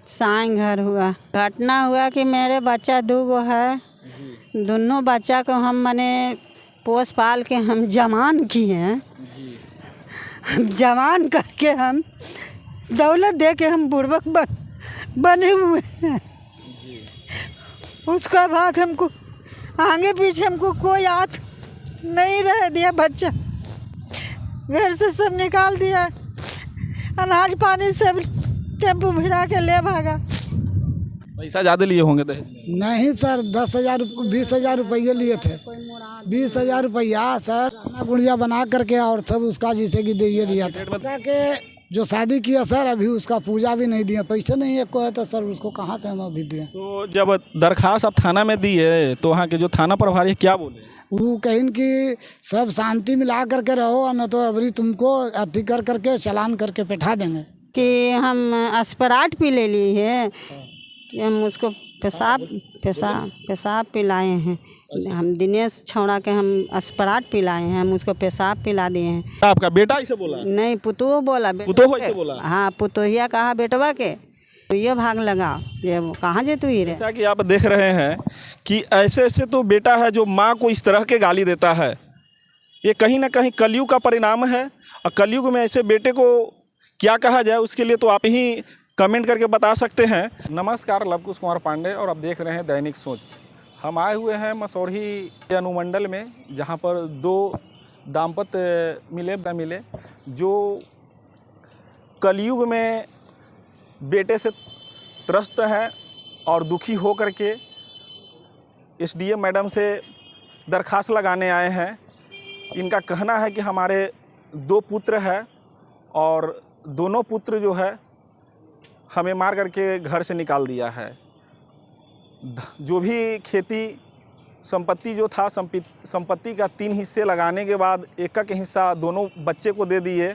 साईं घर हुआ। घटना हुआ कि मेरे बच्चा 2 गो है, दोनों बच्चा को हम मने पोस पाल के हम जवान किए हैं। जवान करके हम दौलत दे के हम बुड़बक बने हुए हैं। उसका बाद हमको आगे पीछे हमको कोई हाथ नहीं रह दिया। बच्चा घर से सब निकाल दिया, अनाज पानी सब टेम्पू भिड़ा के ले भागा। पैसा ज़्यादा लिए होंगे दहेज में? नहीं सर, 10,000 20,000 रुपये लिए थे। 20,000 रुपया सर खाना गुड़िया बना करके और सब उसका जैसे कि दे दिया था। बता के जो शादी किया सर, अभी उसका पूजा भी नहीं दिया। पैसे नहीं है को है तो सर उसको कहाँ से हम अभी दें। तो जब दरखास्त आप थाना में दी है तो वहाँ के जो थाना प्रभारी है क्या बोले? वो कहीं कि सब शांति मिला करके रहो, और न तो अभी तुमको अति कर करके चालान करके बैठा देंगे। कि हम अस्पराट पी ले लिए है कि हम उसको पेशाब पिलाए हैं। हम दिनेश छौड़ा के हम अस्पराट पिलाए हैं, हम उसको पेशाब पिला दिए हैं। आपका बेटा ऐसे बोला? नहीं, पुतोह बोला। पुतोह ऐसे बोला? हाँ, पुतोहिया कहा बेटवा के तो ये भाग लगा, ये कहाँ जे तू ही रे। जैसा कि आप देख रहे हैं कि ऐसे ऐसे तो बेटा है जो माँ को इस तरह के गाली देता है। ये कहीं ना कहीं कलयुग का परिणाम है, और कलयुग में ऐसे बेटे को क्या कहा जाए उसके लिए तो आप ही कमेंट करके बता सकते हैं। नमस्कार, लवकुश कुमार पांडे और आप देख रहे हैं दैनिक सोच। हम आए हुए हैं मसौरी अनुमंडल में, जहां पर 2 दाम्पत्य मिले जो कलयुग में बेटे से त्रस्त हैं और दुखी हो करके एसडीएम मैडम से दरखास्त लगाने आए हैं। इनका कहना है कि हमारे 2 पुत्र हैं और दोनों पुत्र जो है हमें मार करके घर से निकाल दिया है। जो भी खेती संपत्ति जो था, संपत्ति का 3 हिस्से लगाने के बाद एक हिस्सा दोनों बच्चे को दे दिए,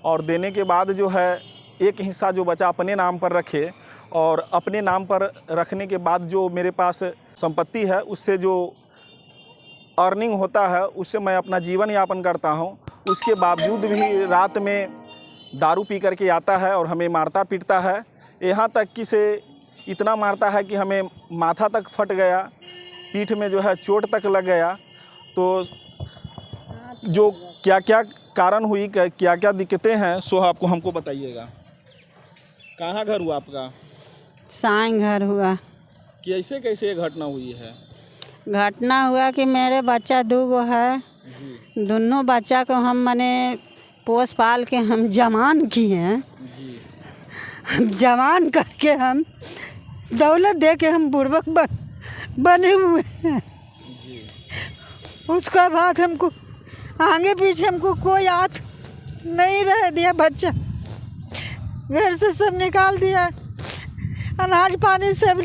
और देने के बाद जो है एक हिस्सा जो बचा अपने नाम पर रखे, और अपने नाम पर रखने के बाद जो मेरे पास संपत्ति है उससे जो अर्निंग होता है उससे मैं अपना जीवन यापन करता हूँ। उसके बावजूद भी रात में दारू पी करके आता है और हमें मारता पीटता है। यहाँ तक कि से इतना मारता है कि हमें माथा तक फट गया, पीठ में जो है चोट तक लग गया। तो जो क्या क्या कारण हुई, क्या क्या दिक्कतें हैं, सो आपको हमको बताइएगा। कहाँ घर हुआ आपका? साईं घर हुआ। कि ऐसे कैसे ये घटना हुई है? घटना हुआ कि मेरे बच्चा 2 गो है, दोनों बच्चा को हम मने पोस पाल के हम जवान किए हैं। जवान करके हम दौलत दे के हम बुड़बक बने हुए हैं। उसका बाद हमको आगे पीछे हमको कोई हाथ नहीं रह दिया। बच्चा घर से सब निकाल दिया, अनाज पानी सब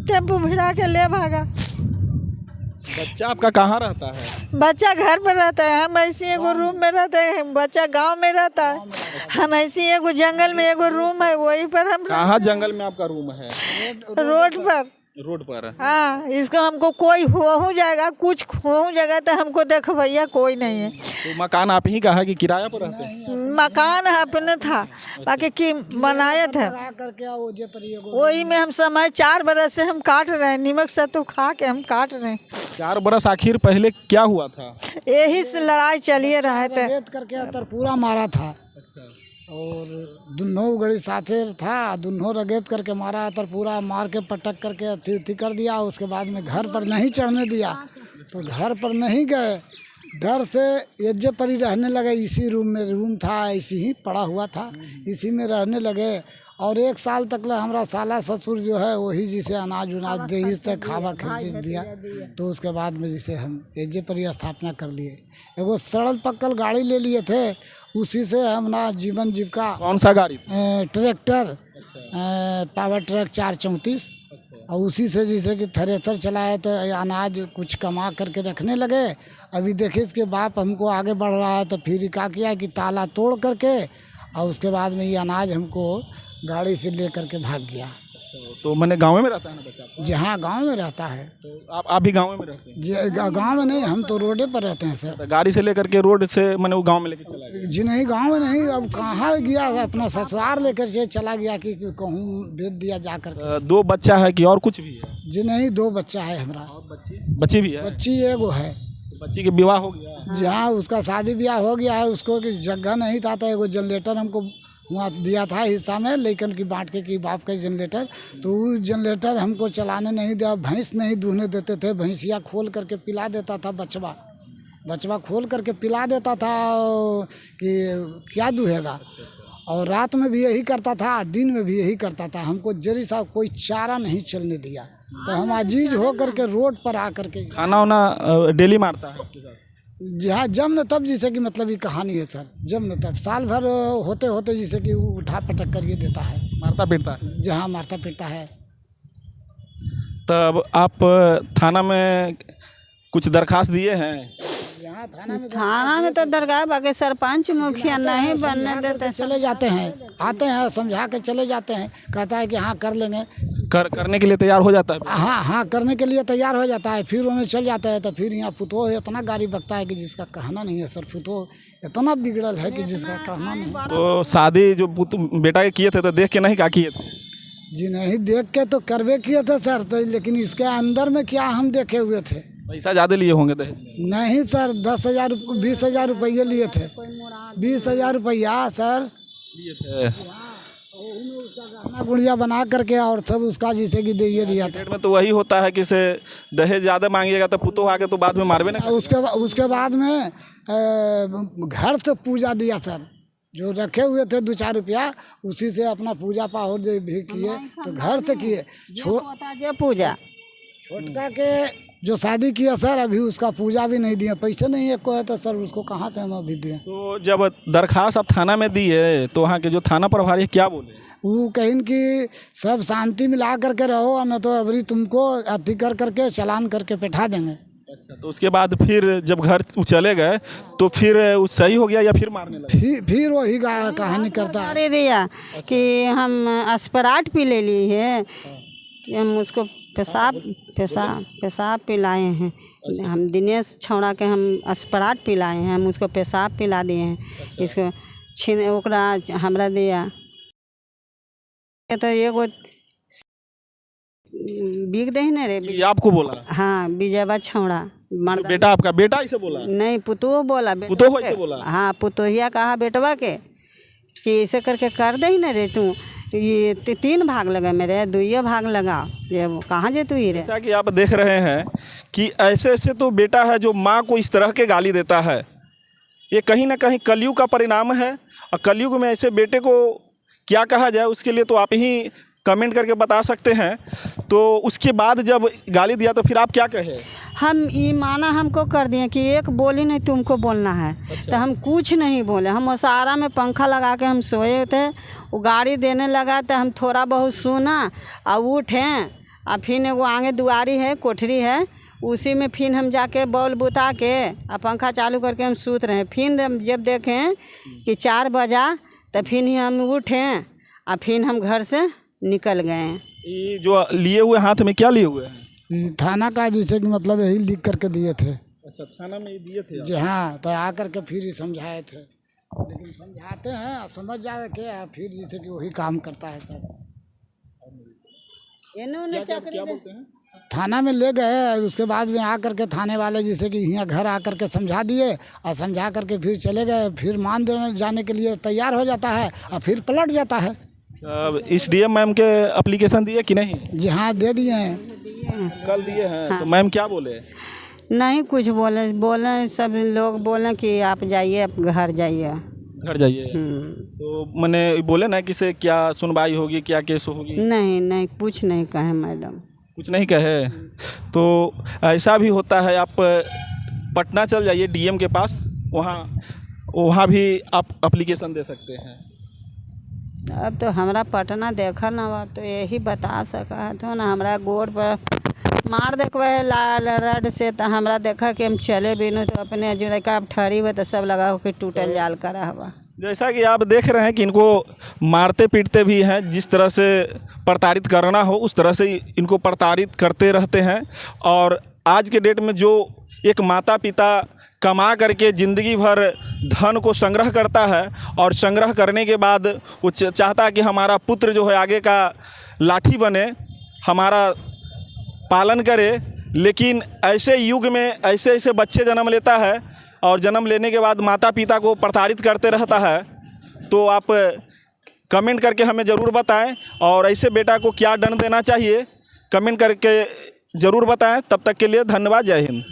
टेम्पू भिड़ा के ले भागा। बच्चा आपका कहाँ रहता है? बच्चा घर पर रहता है, हम ऐसे एगो रूम में रहते हैं। बच्चा गांव में रहता है, हम ऐसे एगो जंगल में एगो रूम है, वहीं पर हम। कहाँ जंगल में आपका रूम है? रोड पर। हाँ, इसको हमको कोई हो जाएगा, कुछ हो जाएगा तो हमको देखो भैया कोई नहीं है। तो मकान आप ही का है कि किराया पर रहते हैं? मकान अपने था, बाकी की बनाया था, वही में हम समय 4 बरस से हम काट रहे हैं। नमक सत्तू खा के हम काट रहे हैं। 4 बरस आखिर पहले क्या हुआ था? यही से लड़ाई चलिए रहे थे। करके पूरा मारा था और दोनों गड़ी साथे था, दोनों रगेत करके मारा तर पूरा मार के पटक करके अथी कर दिया। उसके बाद में घर पर नहीं चढ़ने दिया, तो घर पर नहीं गए, डर से एज्जे पर ही रहने लगे। इसी रूम में रूम था, इसी ही पड़ा हुआ था, इसी में रहने लगे। और 1 साल तक हमारा साला ससुर जो है वही जिसे अनाज उनाज दे से खावा खर्च दिया। तो उसके बाद में जिसे हम एज्जे पर ही स्थापना कर लिए। एगो सड़ल पक्कल गाड़ी ले लिए थे, उसी से हम ना जीवन जीविका। कौन सा गाड़ी? ट्रैक्टर, पावर ट्रक 434, और उसी से जैसे कि थ्रेसर चलाए तो अनाज कुछ कमा करके रखने लगे। अभी देखिए इसके बाप हमको आगे बढ़ रहा है, तो फिर क्या किया कि ताला तोड़ करके और उसके बाद में ये अनाज हमको गाड़ी से ले करके भाग गया। तो मैंने गाँव में रहता है ना बच्चा आपका? जहाँ गांव में रहता है। तो आप भी गाँव में रहते हैं? जी गांव में नहीं, हम तो रोडे पर रहते हैं सर। तो गाड़ी से लेकर के रोड से मैंने वो गाँव में लेके चला गया? जी नहीं, गांव में नहीं, अब कहाँ गया, अपना ससुराल लेकर के चला गया कि कहूँ भेज दिया जाकर। 2 बच्चा है कि और कुछ भी है? जी नहीं, 2 बच्चा है हमारा। और बच्ची भी है? बच्ची एगो है। बच्ची के विवाह हो गया? जहाँ उसका शादी ब्याह हो गया है, उसको कि जगह नहीं था तो एगो जनरेटर हमको वहाँ दिया था हिस्सा में, लेकिन की बांट के कि बाप का जनरेटर, तो वो जनरेटर हमको चलाने नहीं दिया। भैंस नहीं दूहने देते थे, भैंसिया खोल करके पिला देता था, बचवा खोल करके पिला देता था कि क्या दूहेगा। और रात में भी यही करता था, दिन में भी यही करता था। हमको जरी सा कोई चारा नहीं चलने दिया, तो हम अजीज हो करके रोड पर आ करके खाना वाना डेली मारता है आपके साथ? जहाँ जब न तब, जैसे कि मतलब ये कहानी है सर, जब न तब साल भर होते होते जैसे कि उठा पटक करके देता है, मारता पीटता है? जहाँ मारता पीटता है। तब आप थाना में कुछ दरखास्त दिए हैं? यहाँ थाना में तो दरगाह बाकी सरपंच मुखिया नहीं बनने देते। चले जाते हैं, आते हैं समझा के चले जाते हैं, कहता है कि हाँ कर लेंगे, करने के लिए तैयार हो जाता है? हाँ करने के लिए तैयार हो जाता है। फिर उन्हें चल जाता है, तो फिर यहाँ पुतोह इतना गाड़ी बकता है कि जिसका कहना नहीं है सर। पुतोह इतना बिगड़ल है कि जिसका कहना नहीं। तो शादी जो बेटा के किए थे तो देख के नहीं क्या किए थे? जी नहीं, देख के तो करवे किए थे सर, तो लेकिन इसके अंदर में क्या हम देखे हुए थे। पैसा ज़्यादा लिए होंगे दहेज में? नहीं सर, 10,000 20,000 रुपये लिए थे। 20,000 रुपया सर लिए थे? उसका गहना गुड़िया बना करके और सब उसका जैसे कि दे दिया था। डेट में तो वही होता है कि से दहेज ज़्यादा मांगिएगा तो पुतोह आके तो बाद में मारवे ना। उसके बाद में घर से पूजा दिया सर, जो रखे हुए थे 2-4 रुपया, उसी से अपना पूजा पाहुर जो भी किए तो घर से किए। पूजा छोटका के जो शादी किया सर, अभी उसका पूजा भी नहीं दिया, पैसे नहीं एक को है, तो सर उसको कहाँ से हम अभी दिए। तो जब दरखास्त आप थाना में दिए तो वहाँ के जो थाना प्रभारी क्या बोले? वो कहीं कि सब शांति मिला करके रहो, और न तो अभी तुमको अति कर करके चालान करके बैठा देंगे। अच्छा, तो उसके बाद फिर जब घर चले गए तो फिर सही हो गया या फिर मारने लगे? फिर वही कहानी करता है। दिया कि हम अस्पराट पी ले ली है, कि हम उसको पेशाब पिलाए हैं। हम दिनेश छौड़ा के हम अस्पराट पिलाए हैं, हम उसको पेशाब पिला दिए हैं। इसको छीन ओकरा हमरा दिया तो एगो बिक दे ना रे। ये आपको बोला? हाँ, विजयवा छौड़ा तो बेटा आपका बेटा इसे बोला? नहीं, पुतोह बोला। पुतोह इसे बोला? हाँ, पुतोहिया कहा बेटवा के कि ऐसे करके कर दे ना रे तू। ये 3 भाग लगा मेरे, 2 भाग लगा, ये कहाँ जे तू ही रे। जैसा कि आप देख रहे हैं कि ऐसे ऐसे तो बेटा है जो माँ को इस तरह के गाली देता है, ये कहीं ना कहीं कलयुग का परिणाम है। और कलयुग में ऐसे बेटे को क्या कहा जाए, उसके लिए तो आप ही कमेंट करके बता सकते हैं। तो उसके बाद जब गाली दिया तो फिर आप क्या कहे? हम ये माना हमको कर दिए कि एक बोली नहीं तुमको बोलना है। अच्छा। तो हम कुछ नहीं बोले, हम ओसारा में पंखा लगा के हम सोए थे। वो गाड़ी देने लगा तो हम थोड़ा बहुत सुना और उठे, और फिर एगो आगे दुआरी है, कोठरी है, उसी में फिर हम जाके बॉल बुता के और पंखा चालू करके हम सूत रहे। फिर जब देखें कि 4 बजा तो फिर हम उठे और फिर हम घर से निकल गए। ये जो लिए हुए हाथ में क्या लिए हुए हैं? थाना का जैसे कि मतलब यही लिख करके दिए थे। अच्छा, थाना में दिए थे? जी हाँ, तो आ करके फिर ही समझाए थे, लेकिन समझाते हैं समझ जाए के, फिर जैसे कि वही काम करता है सर। क्या बोलते हैं? थाना में ले गए, उसके बाद में आ करके थाने वाले जैसे कि यहाँ घर आ करके समझा दिए, और समझा करके फिर चले गए। फिर मान देने जाने के लिए तैयार हो जाता है और फिर पलट जाता है। इस डीएम मैम के एप्लीकेशन दिए कि नहीं? जी हाँ, दे दिए हैं, कल दिए हैं। हाँ। तो मैम क्या बोले? नहीं कुछ बोले सब लोग बोले कि आप जाइए, आप घर जाइए, घर जाइए। तो मैंने बोले ना कि से क्या सुनवाई होगी, क्या केस होगी? नहीं कुछ नहीं कहे मैडम, कुछ नहीं कहे। तो ऐसा भी होता है, आप पटना चल जाइए डीएम के पास, वहाँ भी आप एप्लीकेशन दे सकते हैं। अब तो हमारा पटना देखा ना हुआ तो यही बता सका तो ना, हमारा गोड़ पर मार देखवा लाल रड से, तो हमारा देखा कि हम चले भी नहीं, तो अपने जुड़े का ठहरी हुआ तो सब लगा कि टूटल जाल करा हुआ। जैसा कि आप देख रहे हैं कि इनको मारते पीटते भी हैं, जिस तरह से प्रताड़ित करना हो उस तरह से इनको प्रताड़ित करते रहते हैं। और आज के डेट में जो एक माता पिता कमा करके ज़िंदगी भर धन को संग्रह करता है और संग्रह करने के बाद वो चाहता है कि हमारा पुत्र जो है आगे का लाठी बने, हमारा पालन करे, लेकिन ऐसे युग में ऐसे ऐसे बच्चे जन्म लेता है और जन्म लेने के बाद माता पिता को प्रताड़ित करते रहता है। तो आप कमेंट करके हमें ज़रूर बताएं और ऐसे बेटा को क्या दंड देना चाहिए, कमेंट करके ज़रूर बताएं। तब तक के लिए धन्यवाद। जय हिंद।